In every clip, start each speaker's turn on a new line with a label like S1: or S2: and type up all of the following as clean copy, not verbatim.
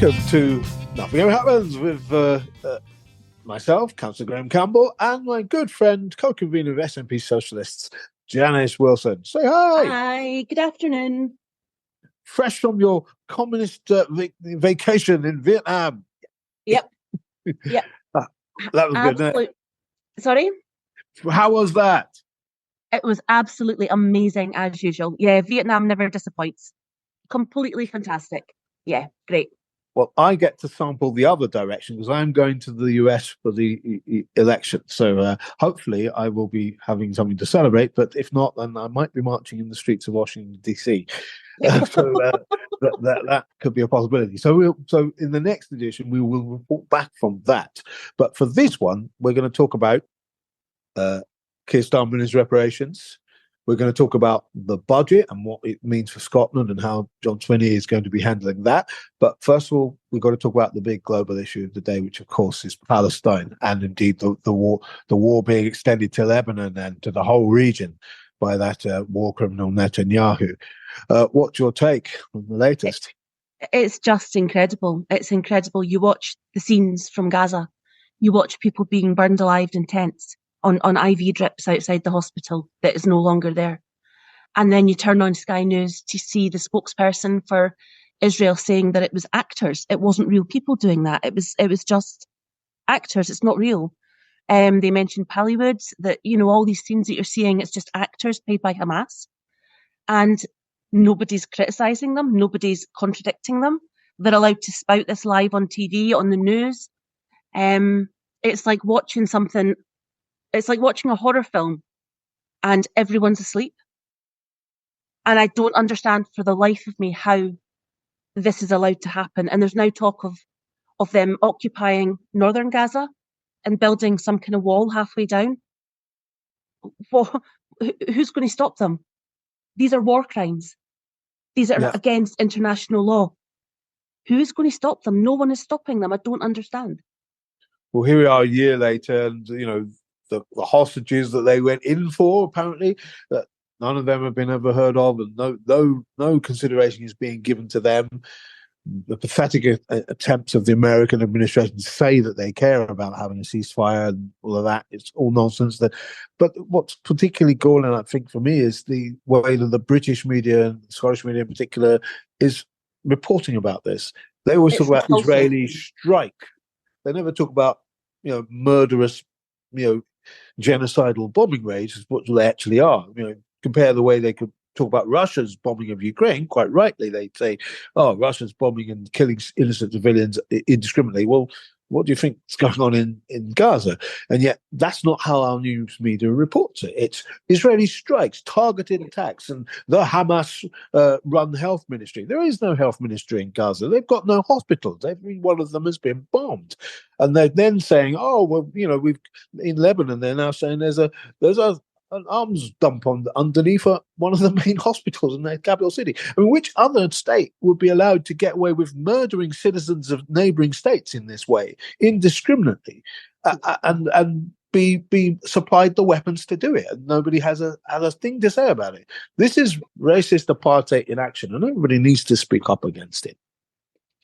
S1: Welcome to Nothing Ever Happens with myself, Councillor Graham Campbell, and my good friend, co-convener of SNP Socialists, Janis Wilson. Say hi.
S2: Hi, good afternoon.
S1: Fresh from your communist vacation in Vietnam.
S2: Yep. Yep.
S1: That was good, wasn't it?
S2: Sorry?
S1: How was that?
S2: It was absolutely amazing, as usual. Yeah, Vietnam never disappoints. Completely fantastic. Yeah, great.
S1: Well, I get to sample the other direction because I'm going to the US for the election. So hopefully I will be having something to celebrate. But if not, then I might be marching in the streets of Washington, D.C. So that could be a possibility. So in the next edition, we will report back from that. But for this one, we're going to talk about Keir Starmer and his reparations. We're going to talk about the budget and what it means for Scotland and how John Swinney is going to be handling that. But first of all, we've got to talk about the big global issue of the day, which of course is Palestine, and indeed the war being extended to Lebanon and to the whole region by that war criminal Netanyahu. What's your take on the latest?
S2: It's just incredible. It's incredible. You watch the scenes from Gaza. You watch people being burned alive in tents on IV drips outside the hospital that is no longer there. And then you turn on Sky News to see the spokesperson for Israel saying that it was actors. It wasn't real people doing that. It was just actors. It's not real. They mentioned Pallywood, that, all these scenes that you're seeing, it's just actors paid by Hamas. And nobody's criticising them. Nobody's contradicting them. They're allowed to spout this live on TV, on the news. It's like watching something. It's like watching a horror film and everyone's asleep. And I don't understand for the life of me how this is allowed to happen. And there's now talk of them occupying northern Gaza and building some kind of wall halfway down. Well, who's going to stop them? These are war crimes. These are against international law. Who's going to stop them? No one is stopping them. I don't understand.
S1: Well, here we are a year later, and the hostages that they went in for, apparently, that none of them have been ever heard of, and no consideration is being given to them. The pathetic attempts of the American administration to say that they care about having a ceasefire and all of that, it's all nonsense. But what's particularly galling, I think, for me, is the way that the British media and Scottish media in particular is reporting about this. They always talk about Israeli strike. They never talk about, murderous, genocidal bombing raids, is what they actually are. Compare the way they could talk about Russia's bombing of Ukraine. Quite rightly, they'd say, "Oh, Russia's bombing and killing innocent civilians indiscriminately." Well, what do you think is going on in Gaza? And yet, that's not how our news media reports it. It's Israeli strikes, targeted attacks, and the Hamas-run health ministry. There is no health ministry in Gaza. They've got no hospitals. Every one of them has been bombed. And they're then saying, "Oh, well, we've in Lebanon." They're now saying there's an arms dump underneath one of the main hospitals in the capital city. I mean, which other state would be allowed to get away with murdering citizens of neighbouring states in this way, indiscriminately, and be supplied the weapons to do it? And nobody has a thing to say about it. This is racist apartheid in action, and everybody needs to speak up against it.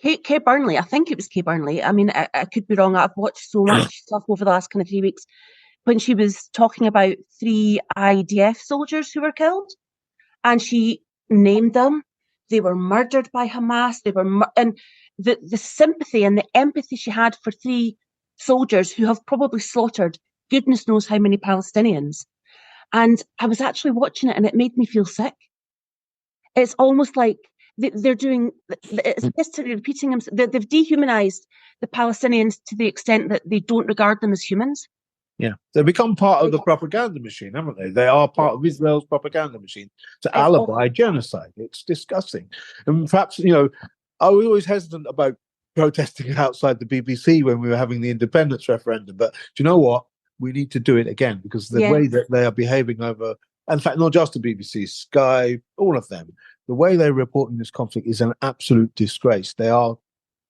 S2: Kay Burnley, I think it was Kay Burnley. I mean, I could be wrong. I've watched so much stuff over the last kind of 3 weeks. When she was talking about 3 IDF soldiers who were killed, and she named them. They were murdered by Hamas. And the sympathy and the empathy she had for 3 soldiers who have probably slaughtered goodness knows how many Palestinians. And I was actually watching it, and it made me feel sick. It's almost like they're doing, it's history repeating them. They've dehumanized the Palestinians to the extent that they don't regard them as humans.
S1: Yeah, they've become part of the propaganda machine, haven't they? They are part of Israel's propaganda machine to alibi genocide. It's disgusting. And perhaps, I was always hesitant about protesting outside the BBC when we were having the independence referendum. But do you know what? We need to do it again, because the way that they are behaving over, in fact, not just the BBC, Sky, all of them, the way they're reporting this conflict is an absolute disgrace. They are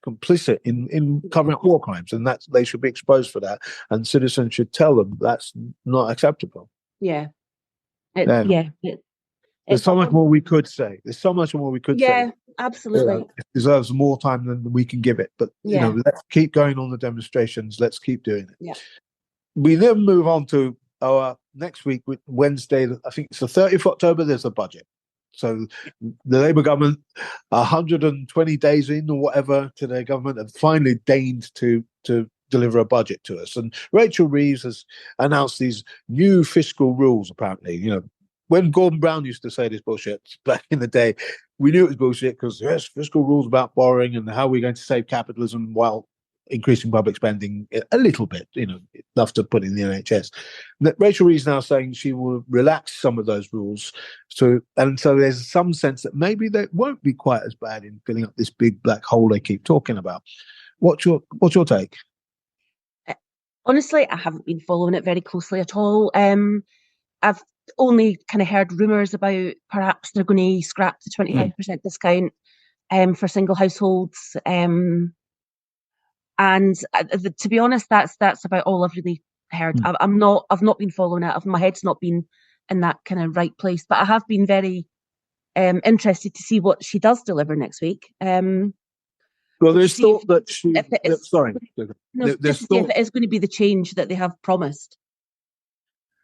S1: complicit in covering up war crimes, and that they should be exposed for that, and citizens should tell them that's not acceptable.
S2: There's
S1: so much more we could say. There's so much more we could say.
S2: Absolutely.
S1: It deserves more time than we can give it. But, let's keep going on the demonstrations. Let's keep doing it.
S2: Yeah.
S1: We then move on to our next week, Wednesday, I think it's the 30th of October, there's a budget. So the Labour government, 120 days in or whatever to their government, have finally deigned to deliver a budget to us. And Rachel Reeves has announced these new fiscal rules, apparently. When Gordon Brown used to say this bullshit back in the day, we knew it was bullshit because, yes, fiscal rules about borrowing and how we're going to save capitalism while increasing public spending a little bit, enough to put in the NHS. Rachel Reeves now saying she will relax some of those rules. So there's some sense that maybe they won't be quite as bad in filling up this big black hole they keep talking about. What's your take?
S2: Honestly, I haven't been following it very closely at all. I've only kind of heard rumours about perhaps they're going to scrap the 25% discount for single households. And to be honest, that's about all I've really heard. I've not been following it. My head's not been in that kind of right place. But I have been very interested to see what she does deliver next week.
S1: Well, there's thought that she. Sorry,
S2: there's thought if it is going to be the change that they have promised.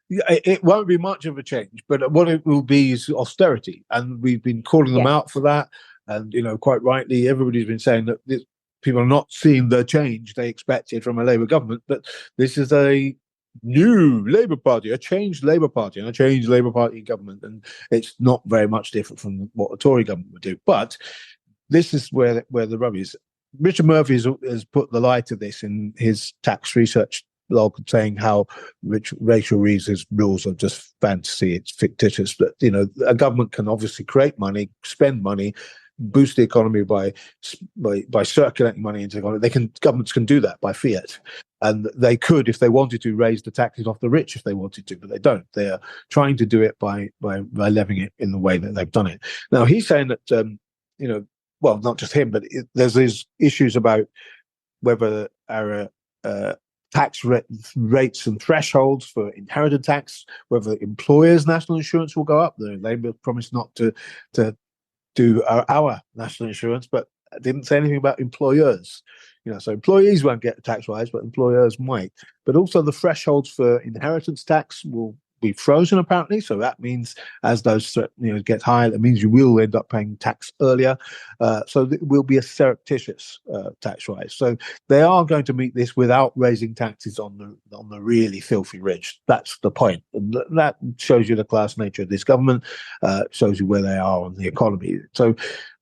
S1: Yeah, it won't be much of a change, but what it will be is austerity, and we've been calling them out for that. And quite rightly, everybody's been saying that people are not seeing the change they expected from a Labour government. But this is a new Labour Party, a changed Labour Party, and a changed Labour Party government, and it's not very much different from what the Tory government would do. But this is where the rub is. Richard Murphy has put the light to this in his tax research blog, saying how Rachel Reeves' rules are just fantasy, it's fictitious. But a government can obviously create money, spend money, boost the economy by circulating money into the economy. Governments can do that by fiat, and they could, if they wanted to, raise the taxes off the rich if they wanted to, but they don't. They are trying to do it by levying it in the way that they've done it. Now he's saying that well, not just him, but there's these issues about whether our tax rates and thresholds for inheritance tax, whether employers' national insurance will go up. The Labour promised not to do our national insurance, but didn't say anything about employers. So employees won't get a tax rise, but employers might. But also the thresholds for inheritance tax will be frozen, apparently. So that means as those get higher, that means you will end up paying tax earlier. So it will be a surreptitious tax rise. So they are going to meet this without raising taxes on the really filthy rich. That's the point. And that shows you the class nature of this government. Shows you where they are on the economy. So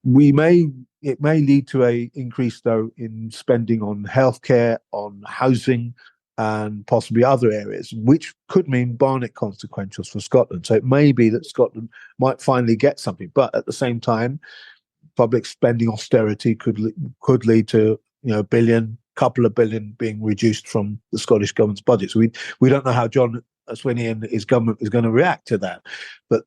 S1: it may lead to a increase though in spending on healthcare, on housing, and possibly other areas, which could mean Barnett consequentials for Scotland. So it may be that Scotland might finally get something, but at the same time, public spending austerity could lead to a billion, couple of billion being reduced from the Scottish government's budget. So we don't know how John Swinney and his government is going to react to that, but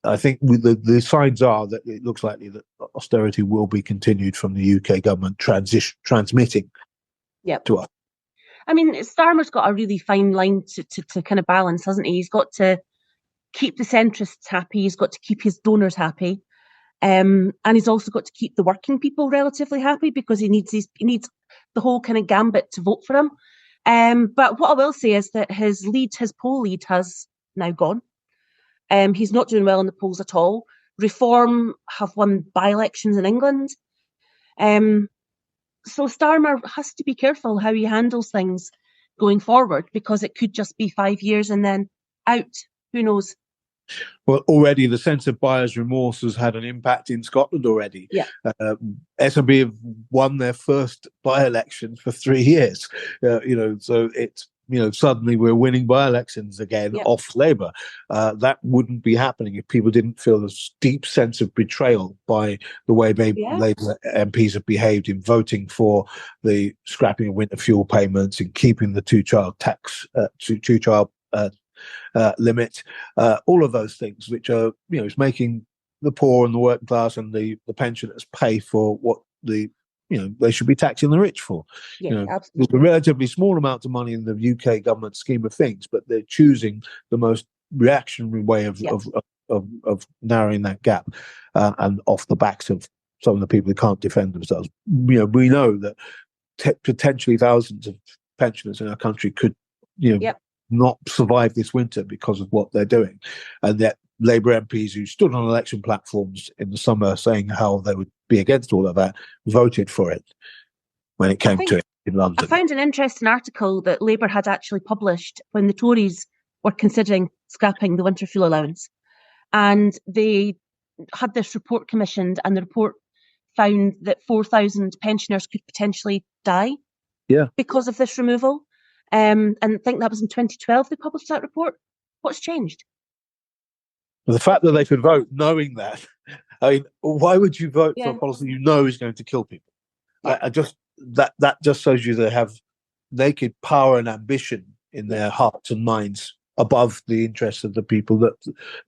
S1: I think the signs are that it looks likely that austerity will be continued from the UK government transmitting to us.
S2: I mean, Starmer's got a really fine line to kind of balance, hasn't he? He's got to keep the centrists happy. He's got to keep his donors happy. And he's also got to keep the working people relatively happy, because he needs the whole kind of gambit to vote for him. But what I will say is that his poll lead has now gone. He's not doing well in the polls at all. Reform have won by-elections in England. So Starmer has to be careful how he handles things going forward, because it could just be 5 years and then out. Who knows?
S1: Well, already the sense of buyer's remorse has had an impact in Scotland already.
S2: Yeah.
S1: SNP have won their first by-election for 3 years. So it's suddenly we're winning by-elections again off Labour. That wouldn't be happening if people didn't feel a deep sense of betrayal by the way Labour MPs have behaved in voting for the scrapping of winter fuel payments and keeping the two-child tax, two-child limit, all of those things, which are, it's making the poor and the working class and the pensioners pay for what they should be taxing the rich for.
S2: Absolutely.
S1: There's a relatively small amount of money in the UK government scheme of things, but they're choosing the most reactionary way of narrowing that gap, and off the backs of some of the people who can't defend themselves. We know that potentially thousands of pensioners in our country could,
S2: Yep.
S1: not survive this winter because of what they're doing. And that Labour MPs who stood on election platforms in the summer saying how they would be against all of that voted for it when it came to it in London.
S2: I found an interesting article that Labour had actually published when the Tories were considering scrapping the winter fuel allowance. And they had this report commissioned, and the report found that 4,000 pensioners could potentially die because of this removal. And I think that was in 2012 they published that report. What's changed?
S1: The fact that they could vote knowing that, I mean, why would you vote for a policy you know is going to kill people? I just that just shows you they have naked power and ambition in their hearts and minds above the interests of the people that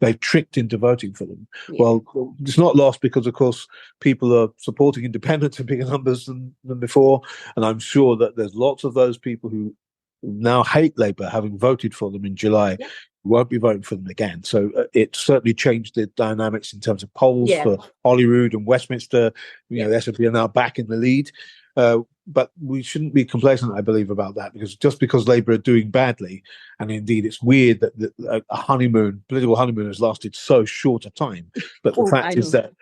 S1: they've tricked into voting for them. Well, it's not lost because, of course, people are supporting independents in bigger numbers than before, and I'm sure that there's lots of those people who now hate Labour, having voted for them in July, won't be voting for them again. So it certainly changed the dynamics in terms of polls for Holyrood and Westminster. The SNP are now back in the lead. But we shouldn't be complacent, I believe, about that, because just because Labour are doing badly, and indeed it's weird that a political honeymoon has lasted so short a time. But the fact is that,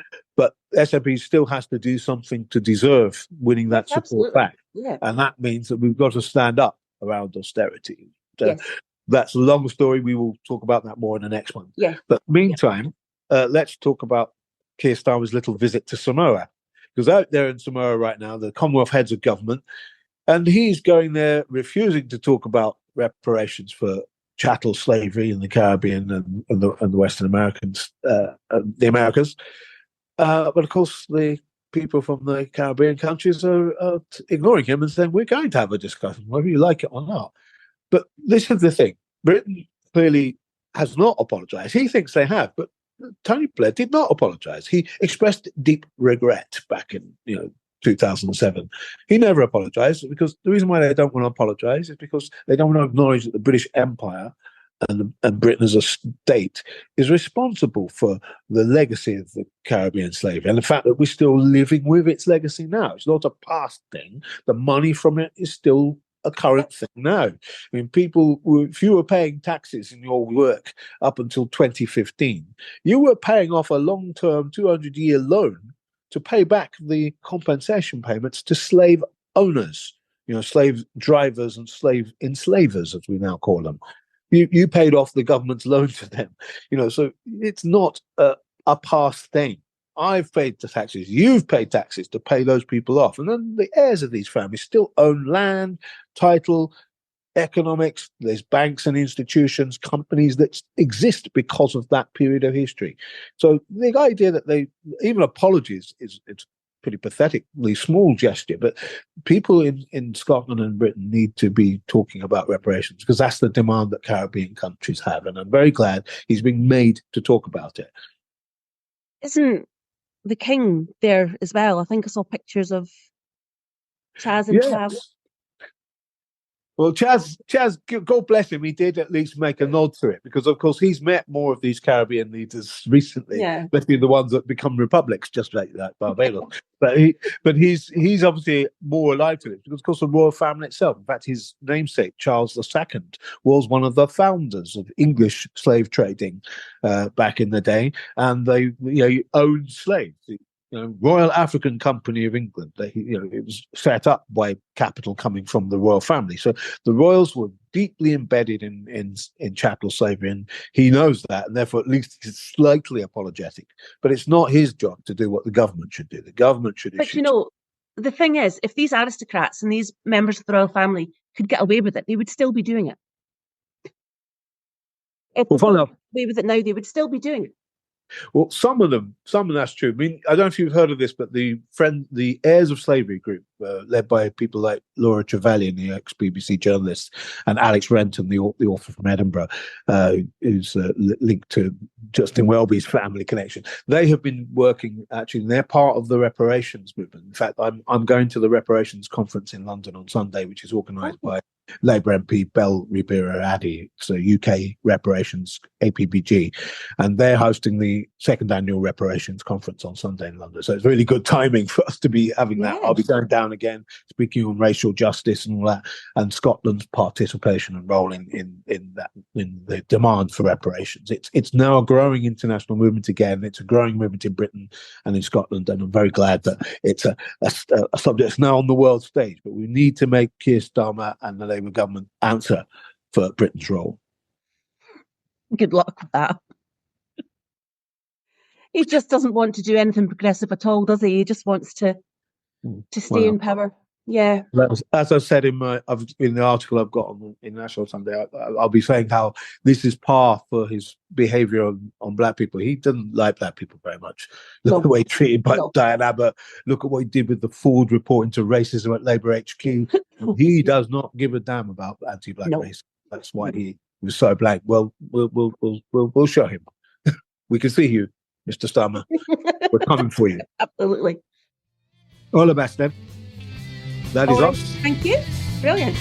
S1: SNP still has to do something to deserve winning that support back. Yeah. And that means that we've got to stand up around austerity. That's a long story. We will talk about that more in the next one. Yeah. But meantime, let's talk about Keir Starmer's little visit to Samoa. Because out there in Samoa right now, the Commonwealth heads of government, and he's going there refusing to talk about reparations for chattel slavery in the Caribbean and the Western Americans, the Americas. But of course, the people from the Caribbean countries are ignoring him and saying, we're going to have a discussion, whether you like it or not. But this is the thing. Britain clearly has not apologised. He thinks they have, but Tony Blair did not apologise. He expressed deep regret back in 2007. He never apologised, because the reason why they don't want to apologise is because they don't want to acknowledge that the British Empire and Britain as a state is responsible for the legacy of the Caribbean slavery and the fact that we're still living with its legacy now. It's not a past thing. The money from it is still a current thing now. I mean, if you were paying taxes in your work up until 2015, you were paying off a long-term 200-year loan to pay back the compensation payments to slave owners, slave drivers and slave enslavers, as we now call them. You paid off the government's loan to them, so it's not a past thing. I've paid the taxes, you've paid taxes to pay those people off. And then the heirs of these families still own land, title, economics. There's banks and institutions, companies that exist because of that period of history. So the idea that even apologies it's pretty pathetically small gesture, but people in Scotland and Britain need to be talking about reparations, because that's the demand that Caribbean countries have. And I'm very glad he's being made to talk about it.
S2: Isn't the King there as well? I think I saw pictures of Chaz and Chav.
S1: Well, Chaz, God bless him, he did at least make a nod to it, because, of course, he's met more of these Caribbean leaders recently, especially the ones that become republics, just like that, Barbados. But he's obviously more alive to it, because, of course, the royal family itself, in fact, his namesake, Charles II, was one of the founders of English slave trading back in the day, and they owned slaves. Royal African Company of England. It was set up by capital coming from the royal family. So the royals were deeply embedded in chattel slavery, and he knows that, and therefore at least he's slightly apologetic. But it's not his job to do what the government should do. The government should.
S2: But the thing is, if these aristocrats and these members of the royal family could get away with it, they would still be doing it. If they got away with it now, they would still be doing it.
S1: Well, some of them, that's true. I mean, I don't know if you've heard of this, but the Heirs of Slavery group, led by people like Laura Trevelyan, the ex-BBC journalist, and Alex Renton, the author from Edinburgh, who's linked to Justin Welby's family connection. They have been working, actually, and they're part of the reparations movement. In fact, I'm going to the reparations conference in London on Sunday, which is organised by Labour MP Bell Ribera-Addy, it's a UK reparations APBG, and they're hosting the second annual reparations conference on Sunday in London. So it's really good timing for us to be having that. I'll be going down again, speaking on racial justice and all that, and Scotland's participation and role in the demand for reparations. It's now a growing international movement again. It's a growing movement in Britain and in Scotland, and I'm very glad that it's a subject that's now on the world stage. But we need to make Keir Starmer and the Labour government answer for Britain's role.
S2: Good luck with that. He just doesn't want to do anything progressive at all, does he? He just wants to stay in power. Yeah.
S1: As I said in the article I've got on in National Sunday, I'll be saying how this is par for his behaviour on black people. He doesn't like black people very much. Look at the way he treated Diane Abbott. Look at what he did with the Ford report into racism at Labour HQ. He does not give a damn about anti-black racism. That's why he was so blank. Well, we'll show him. We can see you, Mr. Starmer. We're coming for you.
S2: Absolutely.
S1: All the best, then. That is us.
S2: Thank you. Brilliant.